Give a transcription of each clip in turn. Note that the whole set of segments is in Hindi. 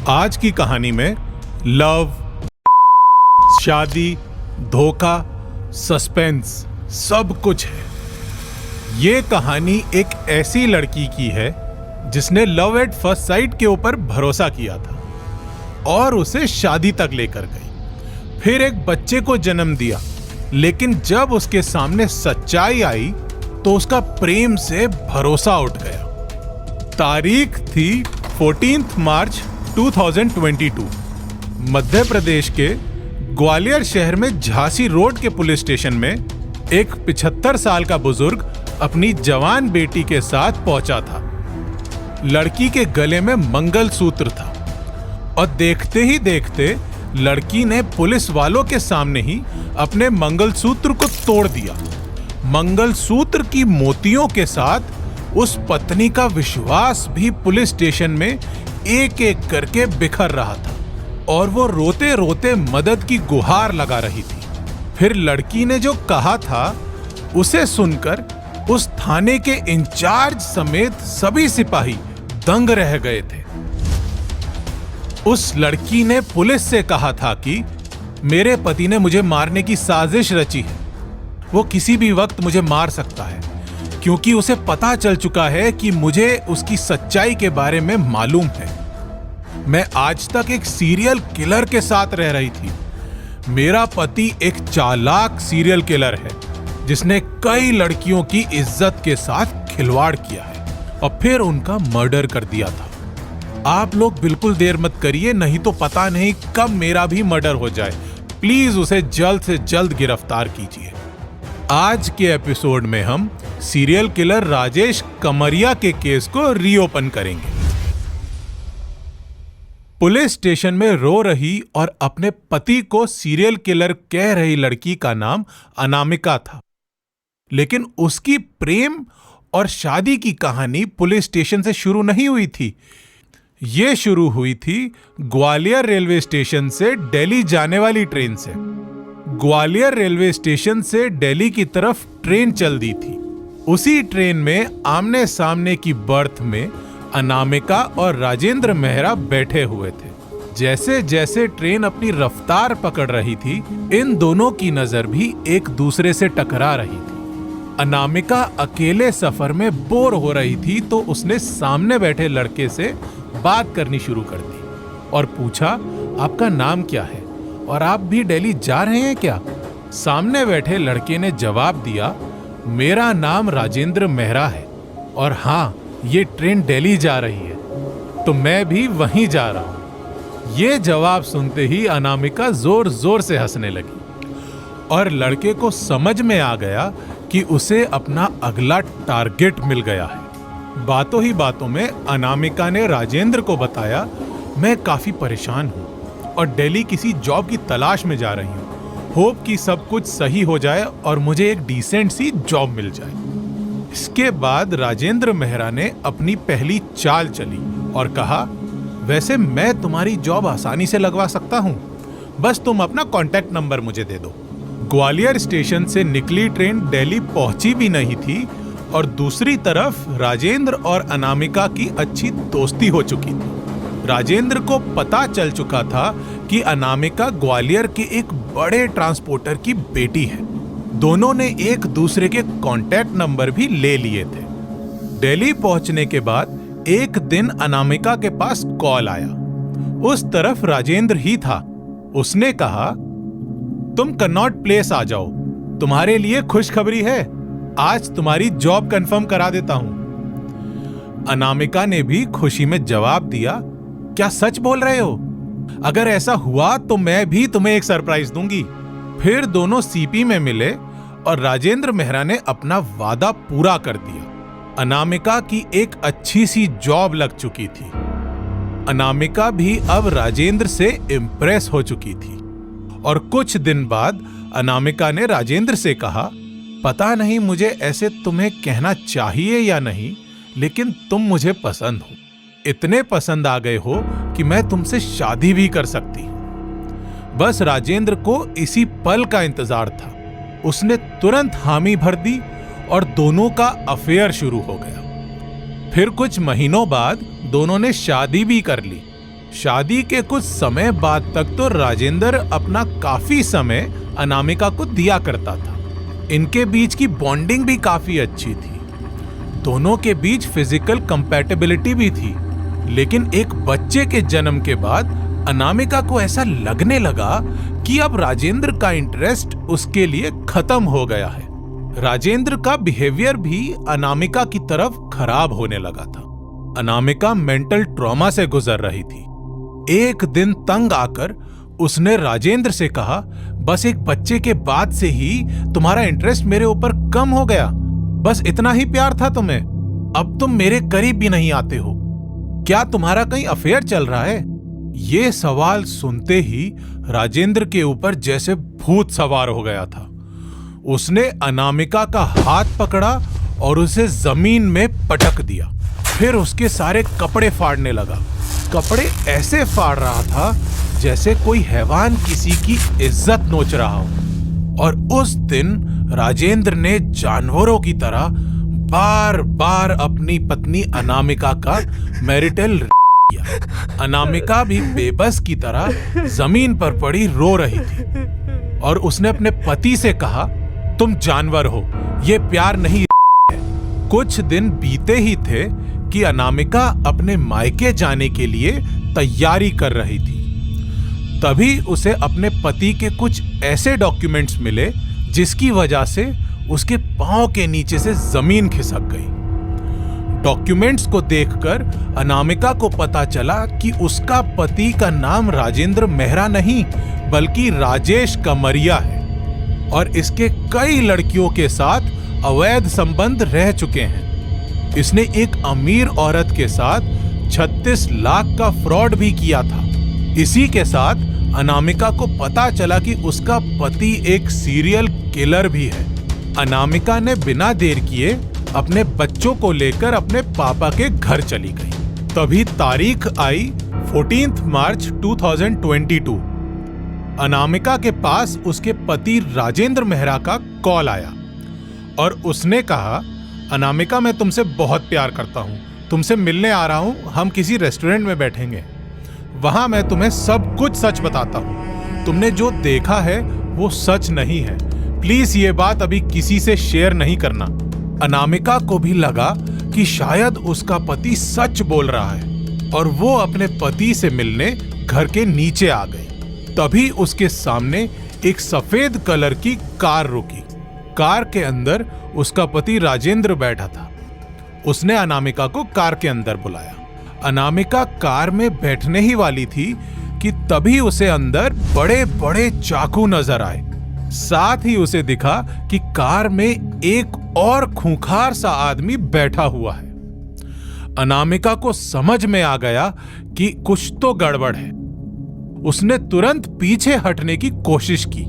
आज की कहानी में लव, शादी, धोखा, सस्पेंस सब कुछ है। ये कहानी एक ऐसी लड़की की है जिसने लव एट फर्स्ट साइट के ऊपर भरोसा किया था और उसे शादी तक लेकर गई, फिर एक बच्चे को जन्म दिया। लेकिन जब उसके सामने सच्चाई आई तो उसका प्रेम से भरोसा उठ गया। तारीख थी 14 मार्च 2022। मध्य प्रदेश के ग्वालियर शहर में झांसी रोड के पुलिस स्टेशन में एक 75 साल का बुजुर्ग अपनी जवान बेटी के साथ पहुंचा था। लड़की के गले में मंगलसूत्र था और देखते ही देखते लड़की ने पुलिस वालों के सामने ही अपने मंगलसूत्र को तोड़ दिया। मंगलसूत्र की मोतियों के साथ उस पत्नी का विश्वास भी पुलिस स्टेशन में एक एक करके बिखर रहा था और वो रोते रोते मदद की गुहार लगा रही थी। फिर लड़की ने जो कहा था उसे सुनकर उस थाने के इंचार्ज समेत सभी सिपाही दंग रह गए थे। उस लड़की ने पुलिस से कहा था कि मेरे पति ने मुझे मारने की साजिश रची है। वो किसी भी वक्त मुझे मार सकता है क्योंकि उसे पता चल चुका है कि मुझे उसकी सच्चाई के बारे में मालूम है। मैं आज तक एक सीरियल किलर के साथ रह रही थी। मेरा पति एक चालाक सीरियल किलर है जिसने कई लड़कियों की इज्जत के साथ खिलवाड़ किया है और फिर उनका मर्डर कर दिया था। आप लोग बिल्कुल देर मत करिए, नहीं तो पता नहीं कब मेरा भी मर्डर हो जाए। प्लीज उसे जल्द से जल्द गिरफ्तार कीजिए। आज के एपिसोड में हम सीरियल किलर राजेश कमरिया के केस को रीओपन करेंगे। पुलिस स्टेशन में रो रही और अपने पति को सीरियल किलर कह रही लड़की का नाम अनामिका था। लेकिन उसकी प्रेम और शादी की कहानी पुलिस स्टेशन से शुरू नहीं हुई थी। ये शुरू हुई थी ग्वालियर रेलवे स्टेशन से दिल्ली जाने वाली ट्रेन से। ग्वालियर रेलवे स्टेशन से दिल्ली की तरफ ट्रेन चल दी थी। उसी ट्रेन में आमने सामने की बर्थ में अनामिका और राजेंद्र मेहरा बैठे हुए थे। जैसे जैसे ट्रेन अपनी रफ्तार पकड़ रही थी, इन दोनों की नजर भी एक दूसरे से टकरा रही थी। अनामिका अकेले सफर में बोर हो रही थी तो उसने सामने बैठे लड़के से बात करनी शुरू कर दी और पूछा, आपका नाम क्या है और आप भी दिल्ली जा रहे हैं क्या? सामने बैठे लड़के ने जवाब दिया, मेरा नाम राजेंद्र मेहरा है और हाँ, ये ट्रेन दिल्ली जा रही है तो मैं भी वहीं जा रहा हूं। ये जवाब सुनते ही अनामिका जोर जोर से हंसने लगी और लड़के को समझ में आ गया कि उसे अपना अगला टारगेट मिल गया है। बातों ही बातों में अनामिका ने राजेंद्र को बताया, मैं काफी परेशान हूं और दिल्ली किसी जॉब की तलाश में जा रही हूं। होप कि सब कुछ सही हो जाए और मुझे एक डिसेंट सी जॉब मिल जाए। इसके बाद राजेंद्र मेहरा ने अपनी पहली चाल चली और कहा, वैसे मैं तुम्हारी जॉब आसानी से लगवा सकता हूं, बस तुम अपना कॉन्टैक्ट नंबर मुझे दे दो। ग्वालियर स्टेशन से निकली ट्रेन दिल्ली पहुंची भी नहीं थी और दूसरी तरफ राजेंद्र और अनामिका की अच्छी दोस्ती हो चुकी थी। राजेंद्र को पता चल चुका था कि अनामिका ग्वालियर के एक बड़े ट्रांसपोर्टर की बेटी है। दोनों ने एक दूसरे के कॉन्टैक्ट नंबर भी ले लिए थे। दिल्ली पहुंचने के बाद एक दिन अनामिका के पास कॉल आया। उस तरफ राजेंद्र ही था। उसने कहा, तुम कनॉट प्लेस आ जाओ, तुम्हारे लिए खुशखबरी है, आज तुम्हारी जॉब कंफर्म करा देता हूं। अनामिका ने भी खुशी में जवाब दिया, क्या सच बोल रहे हो? अगर ऐसा हुआ तो मैं भी तुम्हें एक सरप्राइज दूंगी। फिर दोनों सीपी में मिले और राजेंद्र मेहरा ने अपना वादा पूरा कर दिया। अनामिका की एक अच्छी सी जॉब लग चुकी थी। अनामिका भी अब राजेंद्र से इंप्रेस हो चुकी थी और कुछ दिन बाद अनामिका ने राजेंद्र से कहा, पता नहीं मुझे ऐसे तुम्हें कहना चाहिए या नहीं, लेकिन तुम मुझे पसंद हो। इतने पसंद आ गए हो कि मैं तुमसे शादी भी कर सकती हूं। बस राजेंद्र को इसी पल का इंतजार था। उसने तुरंत हामी भर दी और दोनों का अफेयर शुरू हो गया। फिर कुछ महीनों बाद दोनों ने शादी भी कर ली शादी के कुछ समय बाद तक तो राजेंद्र अपना काफी समय अनामिका को दिया करता था। इनके बीच की बॉन्डिंग भी काफी अच्छी थी। दोनों के बीच फिजिकल कंपैटिबिलिटी भी थी। लेकिन एक बच्चे के जन्म के बाद अनामिका को ऐसा लगने लगा कि अब राजेंद्र का इंटरेस्ट उसके लिए खत्म हो गया है। राजेंद्र का बिहेवियर भी अनामिका की तरफ खराब होने लगा था। अनामिका मेंटल ट्रॉमा से गुजर रही थी। एक दिन तंग आकर उसने राजेंद्र से कहा, बस एक बच्चे के बाद से ही तुम्हारा इंटरेस्ट मेरे ऊपर कम हो गया। बस इतना ही प्यार था तुम्हें, अब तुम मेरे करीब भी नहीं आते हो। क्या तुम्हारा कहीं अफेयर चल रहा है? ये सवाल सुनते ही राजेंद्र के ऊपर जैसे भूत सवार हो गया था। उसने अनामिका का हाथ पकड़ा और उसे जमीन में पटक दिया। फिर उसके सारे कपड़े फाड़ने लगा। कपड़े ऐसे फाड़ रहा था जैसे कोई हैवान किसी की इज्जत नोच रहा हो। और उस दिन राजेंद्र ने जानवरों की तरह बार बार अपनी पत्नी अनामिका का मैरिटल किया। अनामिका भी बेबस की तरह जमीन पर पड़ी रो रही थी और उसने अपने पति से कहा, तुम जानवर हो, ये प्यार नहीं है। कुछ दिन बीते ही थे कि अनामिका अपने मायके जाने के लिए तैयारी कर रही थी। तभी उसे अपने पति के कुछ ऐसे डॉक्यूमेंट्स मिले जिसकी वजह से उसके पांव के नीचे से जमीन खिसक गई। डॉक्यूमेंट्स को देखकर अनामिका को पता चला कि उसका पति का नाम राजेंद्र मेहरा नहीं बल्कि राजेश कमरिया है और इसके कई लड़कियों के साथ अवैध संबंध रह चुके हैं। इसने एक अमीर औरत के साथ 36 लाख का फ्रॉड भी किया था। इसी के साथ अनामिका को पता चला कि उसका पति एक सीरियल किलर भी है। अनामिका ने बिना देर किए अपने बच्चों को लेकर अपने पापा के घर चली गई। तभी तारीख आई 14 मार्च 2022। अनामिका के पास उसके पति राजेंद्र मेहरा का कॉल आया और उसने कहा, अनामिका मैं तुमसे बहुत प्यार करता हूँ, तुमसे मिलने आ रहा हूँ, हम किसी रेस्टोरेंट में बैठेंगे, वहां मैं तुम्हें सब कुछ सच बताता हूँ। तुमने जो देखा है वो सच नहीं है, प्लीज ये बात अभी किसी से शेयर नहीं करना। अनामिका को भी लगा कि शायद उसका पति सच बोल रहा है और वो अपने पति से मिलने घर के नीचे आ गई। तभी उसके सामने एक सफेद कलर की कार रुकी। कार के अंदर उसका पति राजेंद्र बैठा था। उसने अनामिका को कार के अंदर बुलाया। अनामिका कार में बैठने ही वाली थी कि तभी उसे अंदर बड़े बड़े चाकू नजर आए। साथ ही उसे दिखा कि कार में एक और खूंखार सा आदमी बैठा हुआ है। अनामिका को समझ में आ गया कि कुछ तो गड़बड़ है। उसने तुरंत पीछे हटने की कोशिश की,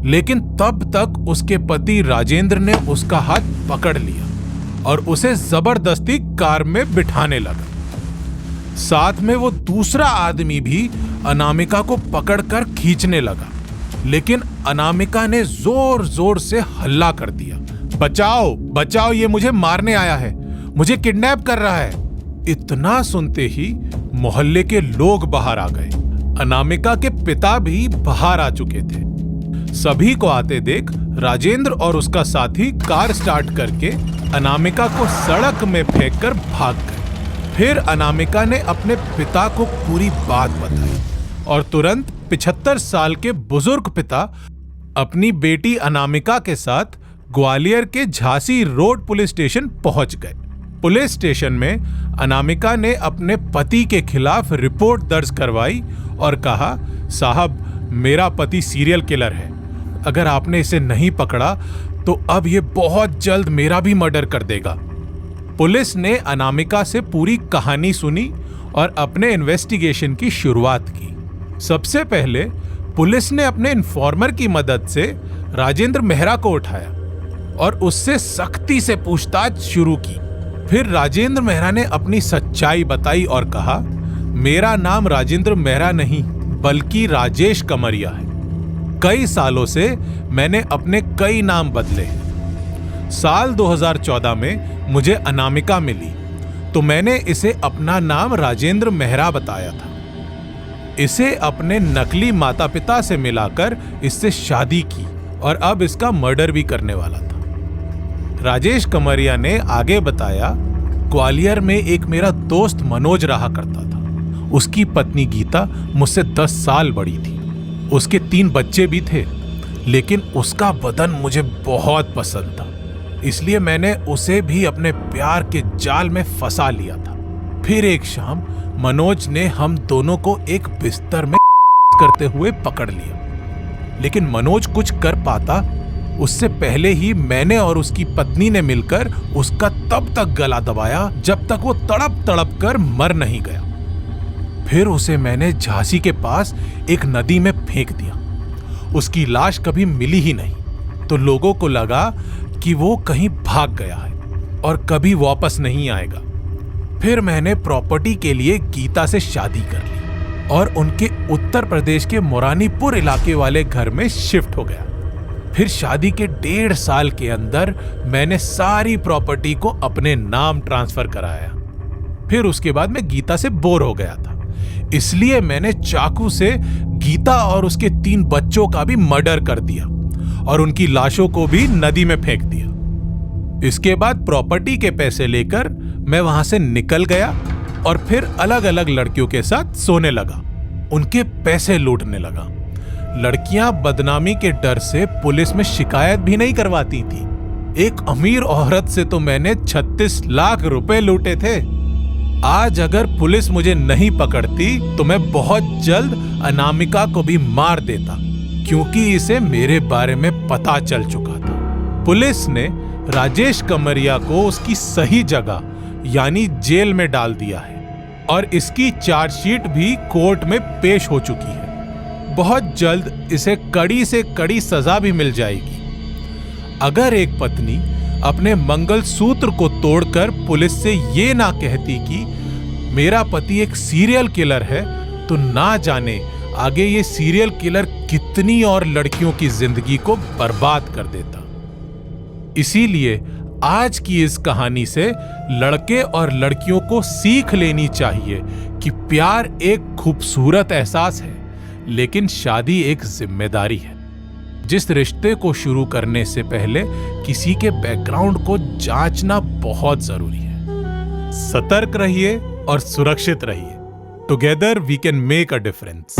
लेकिन तब तक उसके पति राजेंद्र ने उसका हाथ पकड़ लिया और उसे जबरदस्ती कार में बिठाने लगा। साथ में वो दूसरा आदमी भी अनामिका को पकड़कर खींचने लगा, लेकिन अनामिका ने जोर जोर से हल्ला कर दिया, बचाओ बचाओ, ये मुझे मारने आया है, मुझे किडनैप कर रहा है। इतना सुनते ही मोहल्ले के लोग बाहर आ गए। अनामिका के पिता भी बाहर आ चुके थे। सभी को आते देख राजेंद्र और उसका साथी कार स्टार्ट करके अनामिका को सड़क में फेंककर भाग गए। फिर अनामिका ने अपने पिता को पूरी बात बताई और तुरंत 75 साल के बुजुर्ग पिता अपनी बेटी अनामिका के साथ ग्वालियर के झांसी रोड पुलिस स्टेशन पहुंच गए। पुलिस स्टेशन में अनामिका ने अपने पति के खिलाफ रिपोर्ट दर्ज करवाई और कहा, साहब मेरा पति सीरियल किलर है, अगर आपने इसे नहीं पकड़ा तो अब ये बहुत जल्द मेरा भी मर्डर कर देगा। पुलिस ने अनामिका से पूरी कहानी सुनी और अपने इन्वेस्टिगेशन की शुरुआत की। सबसे पहले पुलिस ने अपने इन्फॉर्मर की मदद से राजेंद्र मेहरा को उठाया और उससे सख्ती से पूछताछ शुरू की। फिर राजेंद्र मेहरा ने अपनी सच्चाई बताई और कहा, मेरा नाम राजेंद्र मेहरा नहीं बल्कि राजेश कमरिया है। कई सालों से मैंने अपने कई नाम बदले हैं। साल 2014 में मुझे अनामिका मिली तो मैंने इसे अपना नाम राजेंद्र मेहरा बताया था। इसे अपने नकली माता पिता से मिलाकर इससे शादी की और अब इसका मर्डर भी करने वाला था। राजेश कमरिया ने आगे बताया, ग्वालियर में एक मेरा दोस्त मनोज रहा करता था। उसकी पत्नी गीता मुझसे 10 साल बड़ी थी। उसके 3 बच्चे भी थे, लेकिन उसका बदन मुझे बहुत पसंद था, इसलिए मैंने उसे भी अपने प्यार के जाल में फंसा लिया था। फिर एक शाम मनोज ने हम दोनों को एक बिस्तर में करते हुए पकड़ लिया, लेकिन मनोज कुछ कर पाता उससे पहले ही मैंने और उसकी पत्नी ने मिलकर उसका तब तक गला दबाया जब तक वो तड़प तड़प कर मर नहीं गया। फिर उसे मैंने झांसी के पास एक नदी में फेंक दिया। उसकी लाश कभी मिली ही नहीं, तो लोगों को लगा कि वो कहीं भाग गया है और कभी वापस नहीं आएगा। फिर मैंने प्रॉपर्टी के लिए गीता से शादी कर ली और उनके उत्तर प्रदेश के मोरानीपुर इलाके वाले घर में शिफ्ट हो गया। फिर शादी के 1.5 साल के अंदर मैंने सारी प्रॉपर्टी को अपने नाम ट्रांसफर कराया। फिर उसके बाद मैं गीता से बोर हो गया था, इसलिए मैंने चाकू से गीता और उसके 3 बच्चों का भी मर्डर कर दिया और उनकी लाशों को भी नदी में फेंक दिया। इसके बाद प्रॉपर्टी के पैसे लेकर मैं वहां से निकल गया और फिर अलग अलग लड़कियों के साथ सोने लगा, उनके पैसे लूटने लगा। लड़कियां बदनामी के डर से पुलिस में शिकायत भी नहीं करवाती थी। एक अमीर औरत से तो मैंने 36 लाख रुपए लूटे थे। आज अगर पुलिस मुझे नहीं पकड़ती तो मैं बहुत जल्द अनामिका को भी मार देता, क्योंकि इसे मेरे बारे में पता चल चुका था। पुलिस ने राजेश कमरिया को उसकी सही जगह यानी जेल में डाल दिया है और इसकी चार्जशीट भी कोर्ट में पेश हो चुकी है। बहुत जल्द इसे कड़ी से कड़ी सजा भी मिल जाएगी। अगर एक पत्नी अपने मंगलसूत्र को तोड़कर पुलिस से ये ना कहती कि मेरा पति एक सीरियल किलर है, तो ना जाने आगे ये सीरियल किलर कितनी और लड़कियों की जिंदगी को बर्बाद कर देता। इसीलिए आज की इस कहानी से लड़के और लड़कियों को सीख लेनी चाहिए कि प्यार एक खूबसूरत एहसास है, लेकिन शादी एक जिम्मेदारी है। जिस रिश्ते को शुरू करने से पहले किसी के बैकग्राउंड को जांचना बहुत जरूरी है। सतर्क रहिए और सुरक्षित रहिए। Together we can make a difference.